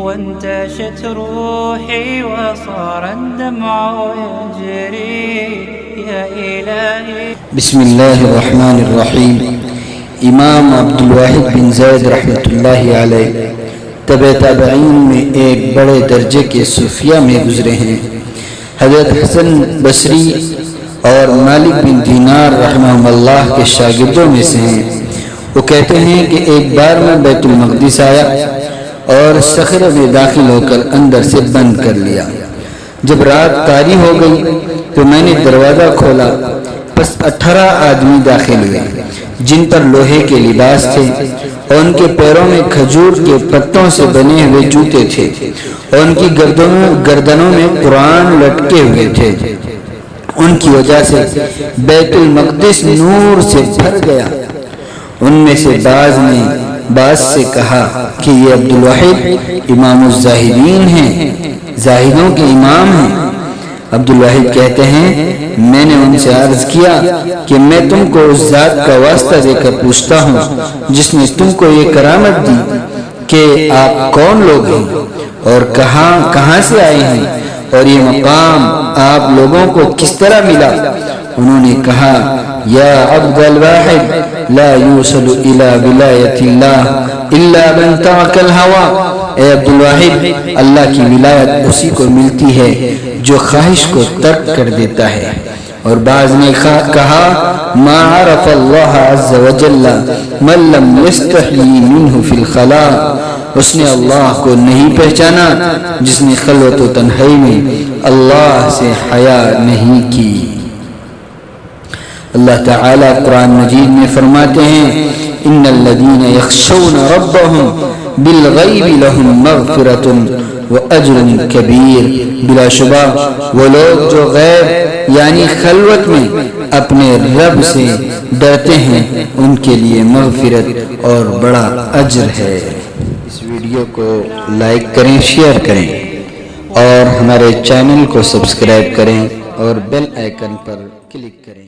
وانتشت روحي وصار الدمع يجري يا إلهي. بسم اللہ الرحمن الرحیم. امام عبدالواحد بن زید رحمۃ اللہ علیہ تبع تابعین میں ایک بڑے درجے کے صوفیہ میں گزرے ہیں. حضرت حسن بصری اور مالک بن دینار رحمہ اللہ کے شاگردوں میں سے ہیں. وہ کہتے ہیں کہ ایک بار میں بیت المقدس آیا اور صخرے میں داخل ہو کر اندر سے بند کر لیا. جب رات طاری ہو گئی تو میں نے دروازہ کھولا. بس 18 آدمی داخل ہوئے جن پر لوہے کے لباس تھے اور ان کے پیروں میں کھجور کے پتوں سے بنے ہوئے جوتے تھے اور ان کی گردنوں میں قرآن لٹکے ہوئے تھے. ان کی وجہ سے بیت المقدس نور سے بھر گیا. ان میں سے بعض سے کہا کہ یہ عبدالواحد امام الزاہدین ہیں، زاہدوں کے امام ہیں. عبدالواحد کہتے ہیں میں نے ان سے عرض کیا کہ میں تم کو اس ذات کا واسطہ دے کر پوچھتا ہوں جس نے تم کو یہ کرامت دی کہ آپ کون لوگ ہیں اور کہاں سے آئے ہیں اور یہ مقام آپ لوگوں کو کس طرح ملا. انہوں نے کہا یا عبد الواحد لا یوصل الى ولایت اللہ الا من ترک الہوى. اے عبدالواحد اللہ کی ولایت اسی کو ملتی ہے جو خواہش کو ترک کر دیتا ہے. اور بعض نے کہا ما عرف اللہ عز وجل من لم یستحی منہ فی الخلاء. اس نے اللہ کو نہیں پہچانا جس نے خلوت و تنہائی میں اللہ سے حیا نہیں کی. اللہ تعالی قرآن مجید میں فرماتے ہیں ان الذین یخشون ربهم بالغیب لهم مغفرۃ واجر کبیر. بلا شبہ وہ لوگ جو غیب یعنی خلوت میں اپنے رب سے ڈرتے ہیں ان کے لیے مغفرت اور بڑا اجر ہے. اس ویڈیو کو لائک کریں، شیئر کریں اور ہمارے چینل کو سبسکرائب کریں اور بیل آئیکن پر کلک کریں.